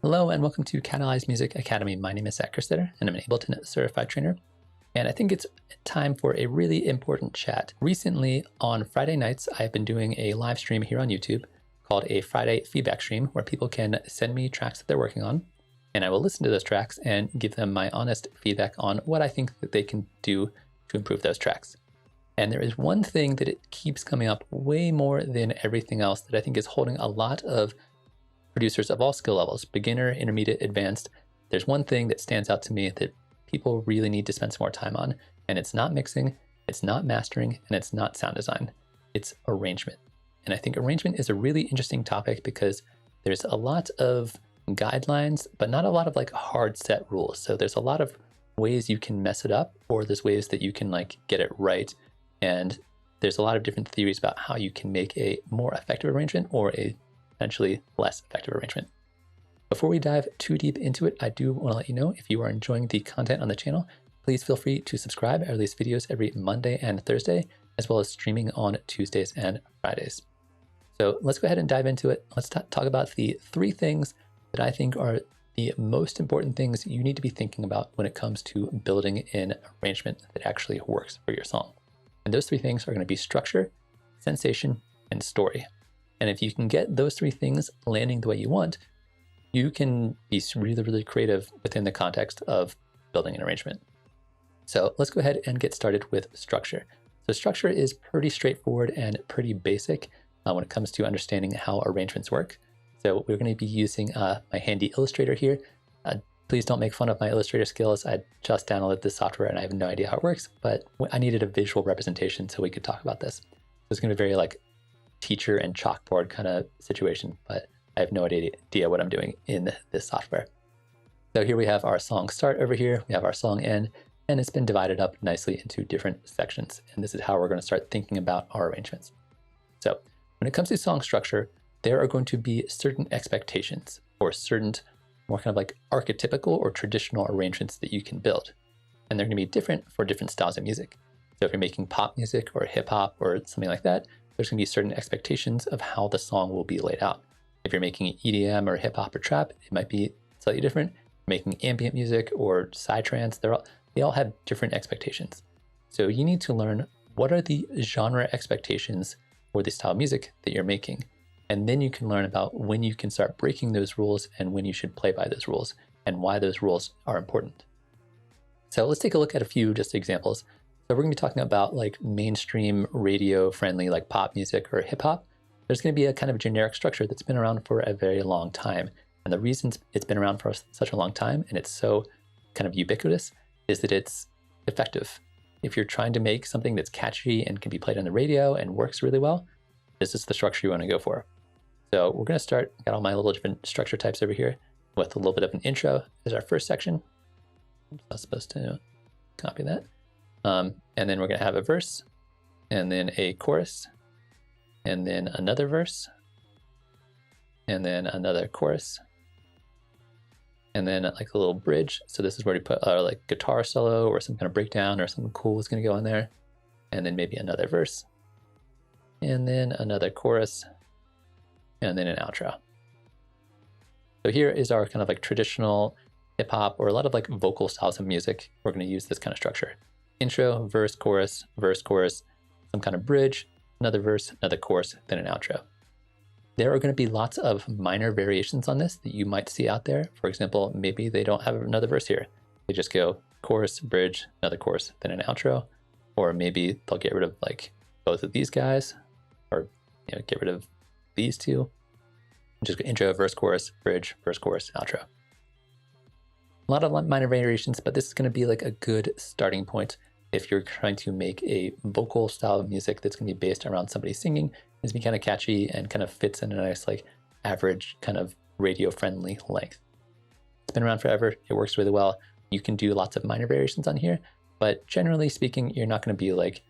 Hello and welcome to Catalyze Music Academy. My name is Zaak Kerstetter and I'm an Ableton Certified Trainer. And I think it's time for a really important chat. Recently on Friday nights, I've been doing a live stream here on YouTube called a Friday feedback stream where people can send me tracks that they're working on. And I will listen to those tracks and give them my honest feedback on what I think that they can do to improve those tracks. And there is one thing that it keeps coming up way more than everything else that I think is holding a lot of producers of all skill levels, beginner, intermediate, advanced. There's one thing that stands out to me that people really need to spend some more time on, and it's not mixing, it's not mastering, and it's not sound design. It's arrangement. And I think arrangement is a really interesting topic because there's a lot of guidelines, but not a lot of like hard set rules. So there's a lot of ways you can mess it up, or there's ways that you can like get it right. And there's a lot of different theories about how you can make a more effective arrangement or a potentially less effective arrangement. Before we dive too deep into it, I do want to let you know if you are enjoying the content on the channel, please feel free to subscribe. I release videos every Monday and Thursday, as well as streaming on Tuesdays and Fridays. So let's go ahead and dive into it. Let's talk about the 3 things that I think are the most important things you need to be thinking about when it comes to building an arrangement that actually works for your song. And those 3 things are going to be structure, sensation, and story. And if you can get those 3 things landing the way you want, you can be really, really creative within the context of building an arrangement. So let's go ahead and get started with structure. So structure is pretty straightforward and pretty basic when it comes to understanding how arrangements work. So we're going to be using my handy Illustrator here. Please don't make fun of my Illustrator skills. I just downloaded this software and I have no idea how it works, but I needed a visual representation so we could talk about this. So it's going to be very like teacher and chalkboard kind of situation, but I have no idea what I'm doing in this software. So here we have our song start over here, we have our song end, and it's been divided up nicely into different sections. And this is how we're going to start thinking about our arrangements. So when it comes to song structure, there are going to be certain expectations or certain more kind of like archetypical or traditional arrangements that you can build. And they're going to be different for different styles of music. So if you're making pop music or hip hop or something like that, there's going to be certain expectations of how the song will be laid out. If you're making EDM or hip hop or trap, it might be slightly different. Making ambient music or psytrance, they all have different expectations. So you need to learn what are the genre expectations for the style of music that you're making. And then you can learn about when you can start breaking those rules and when you should play by those rules and why those rules are important. So let's take a look at a few just examples. So we're going to be talking about like mainstream radio friendly like pop music or hip hop. There's going to be a kind of generic structure that's been around for a very long time. And the reason it's been around for such a long time and it's so kind of ubiquitous is that it's effective. If you're trying to make something that's catchy and can be played on the radio and works really well, this is the structure you want to go for. So we're going to start, got all my little different structure types over here with a little bit of an intro as our first section. I was supposed to copy that. And then we're going to have a verse and then a chorus and then another verse and then another chorus and then like a little bridge. So this is where we put our like guitar solo or some kind of breakdown or something cool is going to go in there. And then maybe another verse and then another chorus and then an outro. So here is our kind of like traditional hip hop or a lot of like vocal styles of music. We're going to use this kind of structure. Intro, verse, chorus, some kind of bridge, another verse, another chorus, then an outro. There are going to be lots of minor variations on this that you might see out there. For example, maybe they don't have another verse here. They just go chorus, bridge, another chorus, then an outro. Or maybe they'll get rid of like both of these guys or get rid of these two. Just go intro, verse, chorus, bridge, verse, chorus, outro. A lot of minor variations, but this is going to be like a good starting point if you're trying to make a vocal style of music that's going to be based around somebody singing. It's be kind of catchy and kind of fits in a nice like average kind of radio friendly length. It's been around forever. It works really well. You can do lots of minor variations on here, but generally speaking, you're not going to be like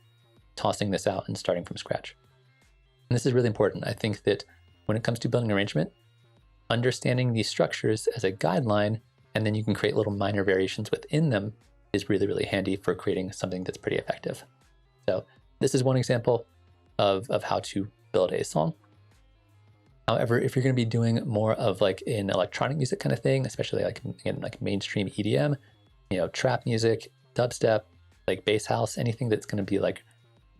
tossing this out and starting from scratch. And this is really important. I think that when it comes to building arrangement, understanding these structures as a guideline, and then you can create little minor variations within them is really, really handy for creating something that's pretty effective. So this is one example of how to build a song. However, if you're going to be doing more of like an electronic music kind of thing, especially like in like mainstream EDM, trap music, dubstep, like bass house, anything that's going to be like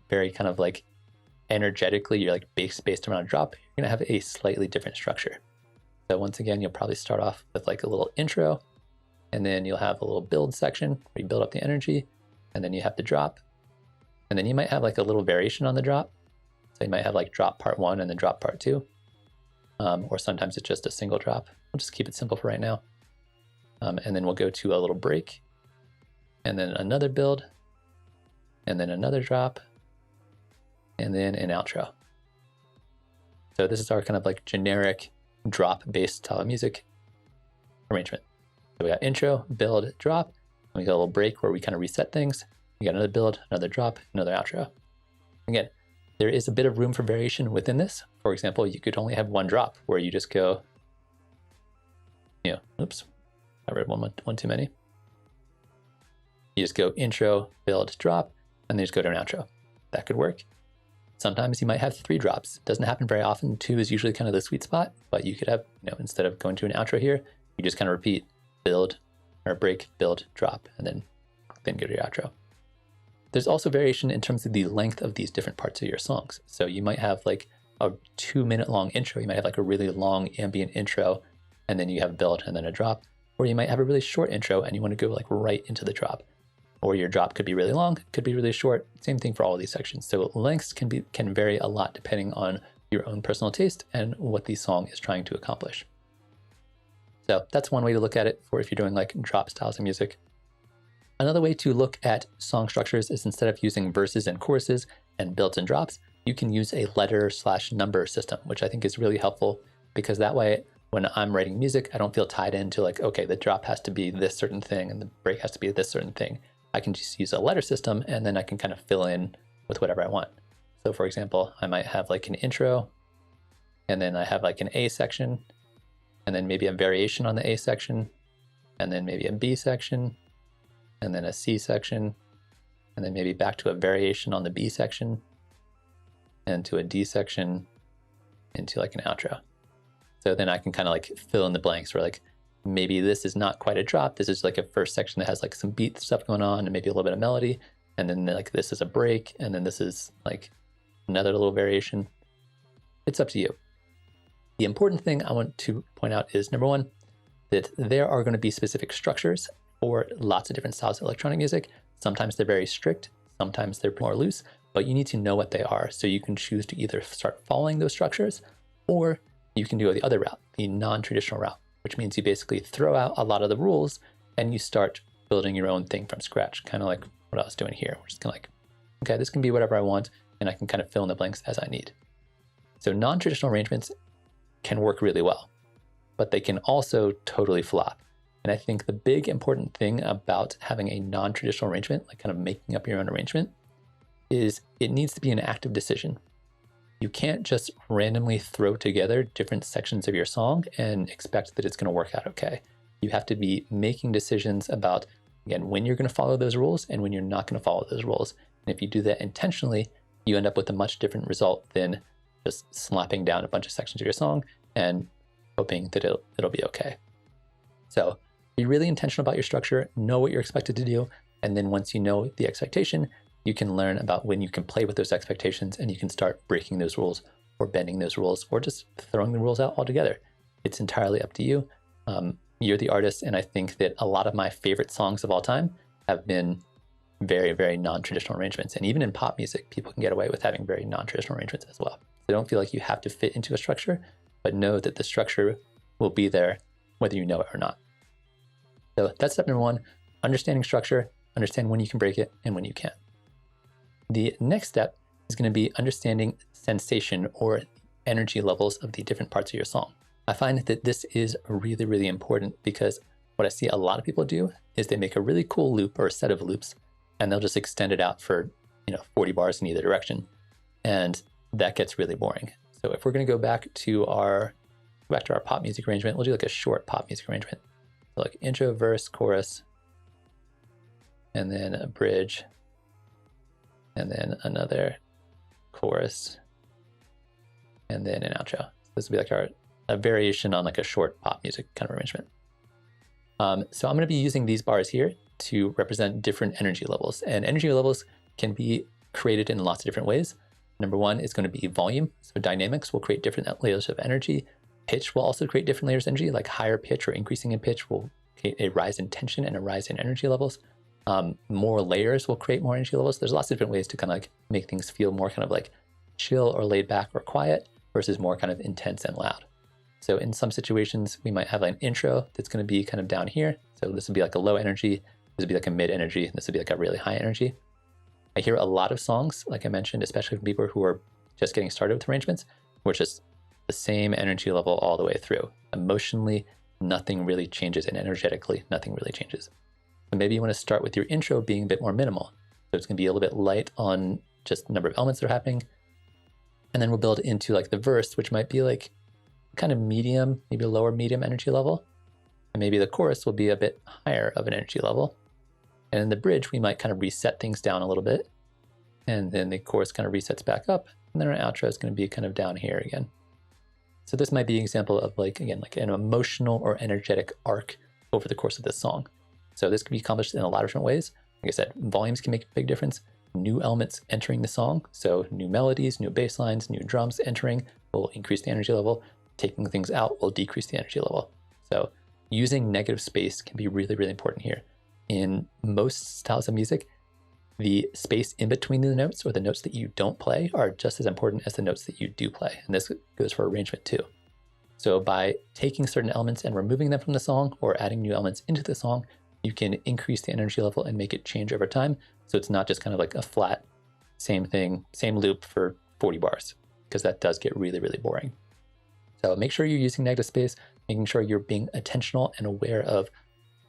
very kind of like energetically, you're like based around a drop, you're going to have a slightly different structure. So once again, you'll probably start off with like a little intro, and then you'll have a little build section where you build up the energy, and then you have the drop, and then you might have like a little variation on the drop. So you might have like drop part 1 and then drop part 2. Or sometimes it's just a single drop. We'll just keep it simple for right now. And then we'll go to a little break, and then another build, and then another drop, and then an outro. So this is our kind of like generic drop-based style of music arrangement. So we got intro, build, drop, and we got a little break where we kind of reset things. We got another build, another drop, another outro. Again, there is a bit of room for variation within this. For example, you could only have one drop where you just go, oops, I read one too many. You just go intro, build, drop, and then just go to an outro. That could work. Sometimes you might have 3 drops. It doesn't happen very often. 2 is usually kind of the sweet spot, but you could have, instead of going to an outro here, you just kind of repeat build or break, build, drop, and then go to your outro. There's also variation in terms of the length of these different parts of your songs. So you might have like a 2-minute long intro. You might have like a really long ambient intro, and then you have a build and then a drop. Or you might have a really short intro and you want to go like right into the drop. Or your drop could be really long, could be really short. Same thing for all of these sections. So lengths can vary a lot depending on your own personal taste and what the song is trying to accomplish. So that's one way to look at it for if you're doing like drop styles of music. Another way to look at song structures is instead of using verses and choruses and builds and drops, you can use a letter/number system, which I think is really helpful because that way, when I'm writing music, I don't feel tied into like, okay, the drop has to be this certain thing and the break has to be this certain thing. I can just use a letter system and then I can kind of fill in with whatever I want. So for example, I might have like an intro, and then I have like an A section, and then maybe a variation on the A section, and then maybe a B section, and then a C section, and then maybe back to a variation on the B section, and to a D section, into like an outro. So then I can kind of like fill in the blanks where like, maybe this is not quite a drop. This is like a first section that has like some beat stuff going on and maybe a little bit of melody. And then like this is a break. And then this is like another little variation. It's up to you. The important thing I want to point out is number one, that there are going to be specific structures for lots of different styles of electronic music. Sometimes they're very strict. Sometimes they're more loose, but you need to know what they are. So you can choose to either start following those structures, or you can do the other route, the non-traditional route, which means you basically throw out a lot of the rules and you start building your own thing from scratch, kind of like what I was doing here. We're just kind of like, okay, this can be whatever I want, and I can kind of fill in the blanks as I need. So non-traditional arrangements can work really well, but they can also totally flop. And I think the big important thing about having a non-traditional arrangement, like kind of making up your own arrangement, is it needs to be an active decision. You can't just randomly throw together different sections of your song and expect that it's going to work out okay. You have to be making decisions about, again, when you're going to follow those rules and when you're not going to follow those rules. And if you do that intentionally, you end up with a much different result than just slapping down a bunch of sections of your song and hoping that it'll be okay. So be really intentional about your structure, know what you're expected to do, and then once you know the expectation, you can learn about when you can play with those expectations and you can start breaking those rules or bending those rules or just throwing the rules out altogether. It's entirely up to you. You're the artist, and I think that a lot of my favorite songs of all time have been very, very non-traditional arrangements. And even in pop music, people can get away with having very non-traditional arrangements as well. So don't feel like you have to fit into a structure, but know that the structure will be there whether you know it or not. So that's step number one, understanding structure, understand when you can break it and when you can't. The next step is going to be understanding sensation or energy levels of the different parts of your song. I find that this is really, really important because what I see a lot of people do is they make a really cool loop or a set of loops and they'll just extend it out for 40 bars in either direction. And that gets really boring. So if we're going to go back to our pop music arrangement, we'll do like a short pop music arrangement. So like intro, verse, chorus, and then a bridge, and then another chorus, and then an outro. This will be like a variation on like a short pop music kind of arrangement. So I'm going to be using these bars here to represent different energy levels, and energy levels can be created in lots of different ways. Number one is going to be volume. So dynamics will create different layers of energy. Pitch will also create different layers of energy, like higher pitch or increasing in pitch will create a rise in tension and a rise in energy levels. More layers will create more energy levels. There's lots of different ways to kind of like make things feel more kind of like chill or laid back or quiet versus more kind of intense and loud. So in some situations, we might have like an intro that's going to be kind of down here. So this would be like a low energy. This would be like a mid energy. This would be like a really high energy. I hear a lot of songs, like I mentioned, especially from people who are just getting started with arrangements, where it's just the same energy level all the way through. Emotionally, nothing really changes, and energetically, nothing really changes. So maybe you want to start with your intro being a bit more minimal. So it's going to be a little bit light on just the number of elements that are happening. And then we'll build into like the verse, which might be like kind of medium, maybe a lower medium energy level. And maybe the chorus will be a bit higher of an energy level. And in the bridge, we might kind of reset things down a little bit. And then the chorus kind of resets back up. And then our outro is going to be kind of down here again. So this might be an example of like, again, like an emotional or energetic arc over the course of this song. So this can be accomplished in a lot of different ways. Like I said, volumes can make a big difference. New elements entering the song. So new melodies, new bass lines, new drums entering will increase the energy level. Taking things out will decrease the energy level. So using negative space can be really, really important here. In most styles of music, the space in between the notes or the notes that you don't play are just as important as the notes that you do play. And this goes for arrangement too. So by taking certain elements and removing them from the song or adding new elements into the song, you can increase the energy level and make it change over time. So it's not just kind of like a flat, same thing, same loop for 40 bars, because that does get really, really boring. So make sure you're using negative space, making sure you're being attentional and aware of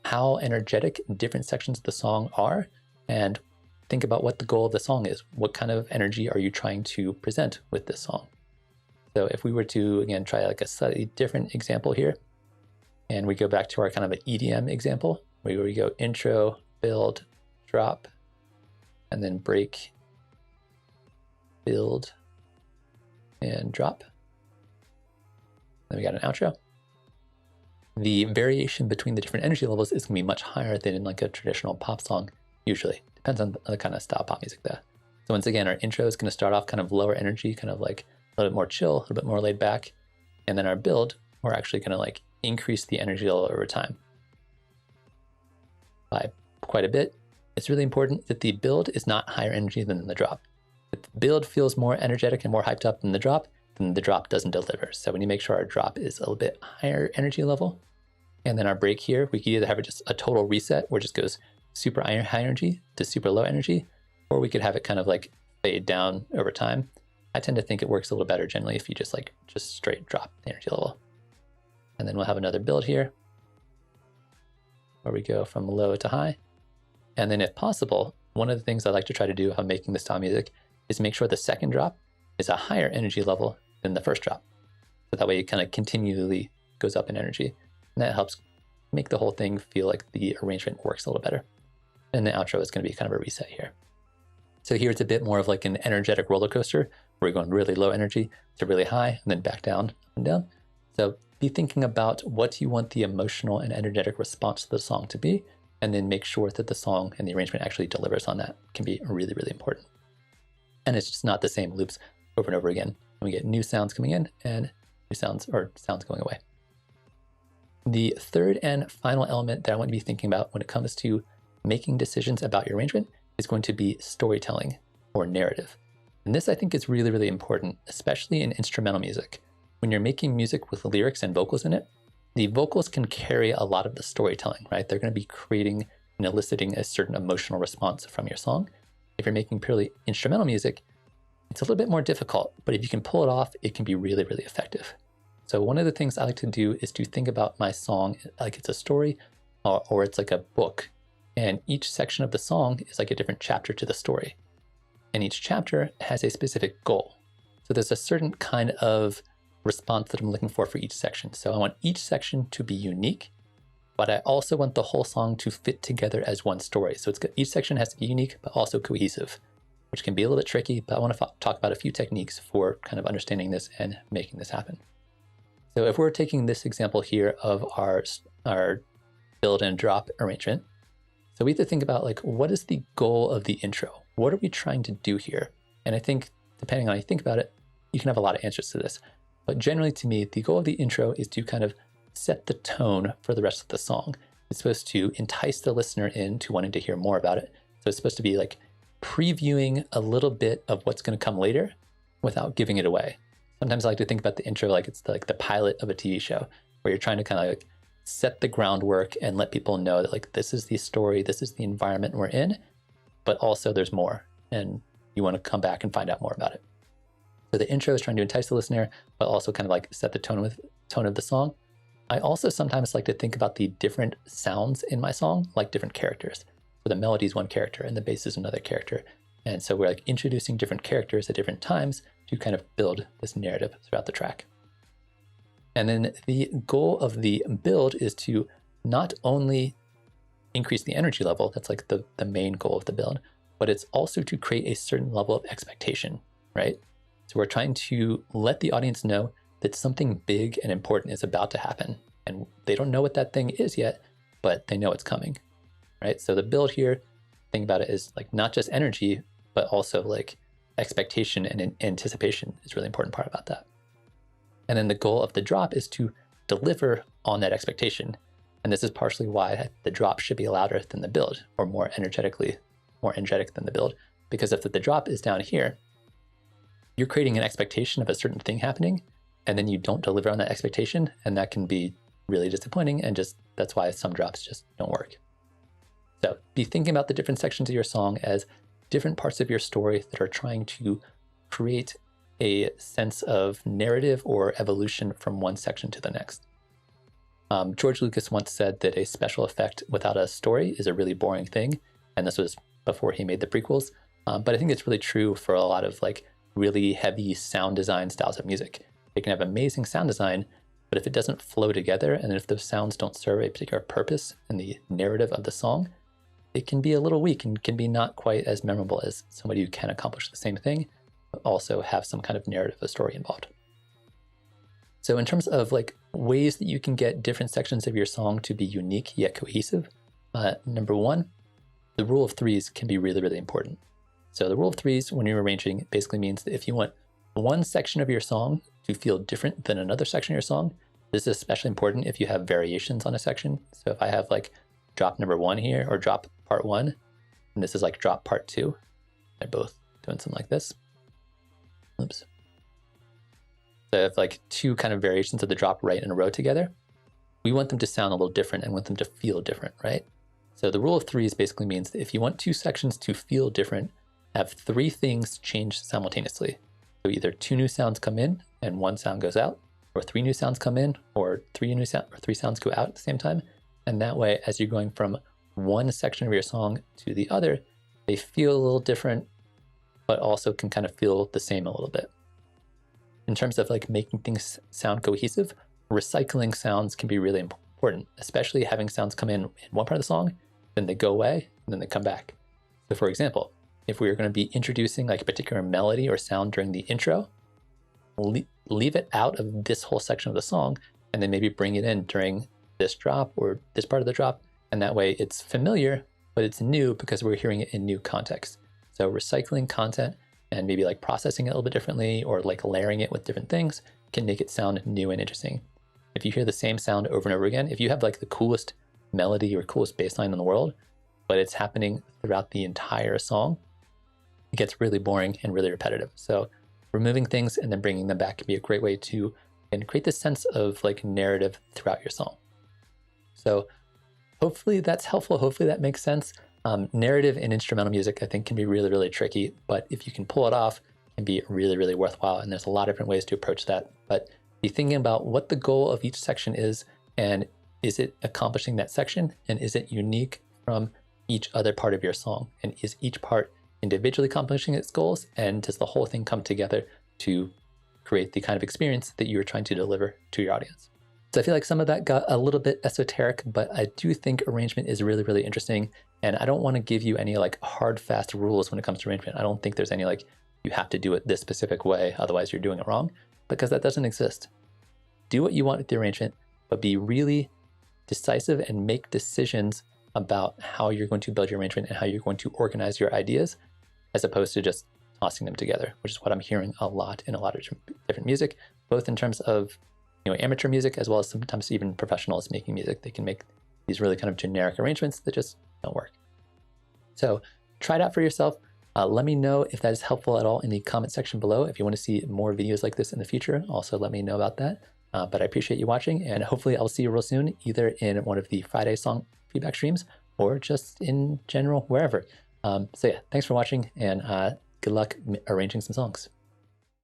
how energetic different sections of the song are, and think about what the goal of the song is. What kind of energy are you trying to present with this song? So if we were to, again, try like a slightly different example here, and we go back to our kind of an EDM example, where we go intro, build, drop, and then break, build, and drop. Then we got an outro. The variation between the different energy levels is going to be much higher than in like a traditional pop song, usually. Depends on the kind of style pop music there. So once again, our intro is going to start off kind of lower energy, kind of like a little bit more chill, a little bit more laid back. And then our build, we're actually going to like increase the energy level over time by quite a bit. It's really important that the build is not higher energy than the drop. If the build feels more energetic and more hyped up than the drop, then the drop doesn't deliver. So we need to make sure our drop is a little bit higher energy level. And then our break here, we could either have it just a total reset where it just goes super high energy to super low energy, or we could have it kind of like fade down over time. I tend to think it works a little better generally if you just straight drop the energy level. And then we'll have another build here where we go from low to high. And then if possible, one of the things I like to try to do if I'm making this style music is make sure the second drop is a higher energy level than the first drop. So that way it kind of continually goes up in energy. And that helps make the whole thing feel like the arrangement works a little better. And the outro is going to be kind of a reset here. So here it's a bit more of like an energetic roller coaster where we're going really low energy to really high and then back down and down. So be thinking about what you want the emotional and energetic response to the song to be, and then make sure that the song and the arrangement actually delivers on that. Can be really, really important. And it's just not the same loops over and over again. We get new sounds coming in and new sounds or sounds going away. The third and final element that I want to be thinking about when it comes to making decisions about your arrangement is going to be storytelling or narrative. And this I think is really, really important, especially in instrumental music. When you're making music with lyrics and vocals in it, the vocals can carry a lot of the storytelling, right? They're going to be creating and eliciting a certain emotional response from your song. If you're making purely instrumental music, it's a little bit more difficult, but if you can pull it off, it can be really, really effective. So one of the things I like to do is to think about my song like it's a story or it's like a book. And each section of the song is like a different chapter to the story. And each chapter has a specific goal. So there's a certain kind of response that I'm looking for each section. So I want each section to be unique, but I also want the whole song to fit together as one story. So each section has to be unique, but also cohesive, which can be a little bit tricky, but I want to talk about a few techniques for kind of understanding this and making this happen. So if we're taking this example here of our build and drop arrangement, so we have to think about like, what is the goal of the intro? What are we trying to do here? And I think depending on how you think about it, you can have a lot of answers to this. But generally to me, the goal of the intro is to kind of set the tone for the rest of the song. It's supposed to entice the listener into wanting to hear more about it. So it's supposed to be like previewing a little bit of what's going to come later without giving it away. Sometimes I like to think about the intro like it's like the pilot of a TV show, where you're trying to kind of like set the groundwork and let people know that like this is the story, this is the environment we're in, but also there's more and you want to come back and find out more about it. So the intro is trying to entice the listener, but also kind of like set the tone of the song. I also sometimes like to think about the different sounds in my song like different characters. So the melody is one character and the bass is another character. And so we're like introducing different characters at different times to kind of build this narrative throughout the track. And then the goal of the build is to not only increase the energy level, that's like the main goal of the build, but it's also to create a certain level of expectation, right? So we're trying to let the audience know that something big and important is about to happen. And they don't know what that thing is yet, but they know it's coming, right? So the build here, think about it as like not just energy, but also like expectation and anticipation is a really important part about that. And then the goal of the drop is to deliver on that expectation. And this is partially why the drop should be louder than the build, or more energetic than the build. Because if the drop is down here, you're creating an expectation of a certain thing happening, and then you don't deliver on that expectation, and that can be really disappointing, and just that's why some drops just don't work. So be thinking about the different sections of your song as different parts of your story that are trying to create a sense of narrative or evolution from one section to the next. George Lucas once said that a special effect without a story is a really boring thing, and this was before he made the prequels. But I think it's really true for a lot of like really heavy sound design styles of music. They can have amazing sound design, but if it doesn't flow together, and if those sounds don't serve a particular purpose in the narrative of the song, it can be a little weak and can be not quite as memorable as somebody who can accomplish the same thing, but also have some kind of narrative or story involved. So in terms of like ways that you can get different sections of your song to be unique yet cohesive, number one, the rule of threes can be really, really important. So the rule of threes, when you're arranging, basically means that if you want one section of your song to feel different than another section of your song, this is especially important if you have variations on a section. So if I have like drop number one here, or drop part one, and this is like drop part two, they're both doing something like this. Oops. So I have like two kind of variations of the drop right in a row together. We want them to sound a little different and want them to feel different, right? So the rule of threes basically means that if you want two sections to feel different, have three things change simultaneously. So either two new sounds come in and one sound goes out, or three new sounds come in, or three sounds go out at the same time. And that way, as you're going from one section of your song to the other, they feel a little different, but also can kind of feel the same a little bit. In terms of like making things sound cohesive, recycling sounds can be really important, especially having sounds come in one part of the song, then they go away, and then they come back. So for example, if we were going to be introducing like a particular melody or sound during the intro, leave it out of this whole section of the song, and then maybe bring it in during this drop or this part of the drop. And that way it's familiar, but it's new because we're hearing it in new context. So recycling content and maybe like processing it a little bit differently, or like layering it with different things, can make it sound new and interesting. If you hear the same sound over and over again, if you have like the coolest melody or coolest bass line in the world, but it's happening throughout the entire song, it gets really boring and really repetitive. So removing things and then bringing them back can be a great way to create this sense of like narrative throughout your song. So hopefully that's helpful. Hopefully that makes sense. Narrative in instrumental music, I think, can be really, really tricky, but if you can pull it off, it can be really, really worthwhile. And there's a lot of different ways to approach that. But be thinking about what the goal of each section is, and is it accomplishing that section, and is it unique from each other part of your song, and is each part individually accomplishing its goals, and does the whole thing come together to create the kind of experience that you were trying to deliver to your audience. So I feel like some of that got a little bit esoteric, but I do think arrangement is really, really interesting. And I don't want to give you any like hard, fast rules when it comes to arrangement. I don't think there's any like, you have to do it this specific way, otherwise you're doing it wrong, because that doesn't exist. do what you want with the arrangement, but be really decisive and make decisions about how you're going to build your arrangement and how you're going to organize your ideas, as opposed to just tossing them together, which is what I'm hearing a lot in a lot of different music, both in terms of amateur music as well as sometimes even professionals making music. They can make these really kind of generic arrangements that just don't work. So try it out for yourself. Let me know if that is helpful at all in the comment section below. If you want to see more videos like this in the future, also let me know about that. But I appreciate you watching, and hopefully I'll see you real soon, either in one of the Friday song feedback streams or just in general, wherever. So yeah, thanks for watching, and good luck arranging some songs.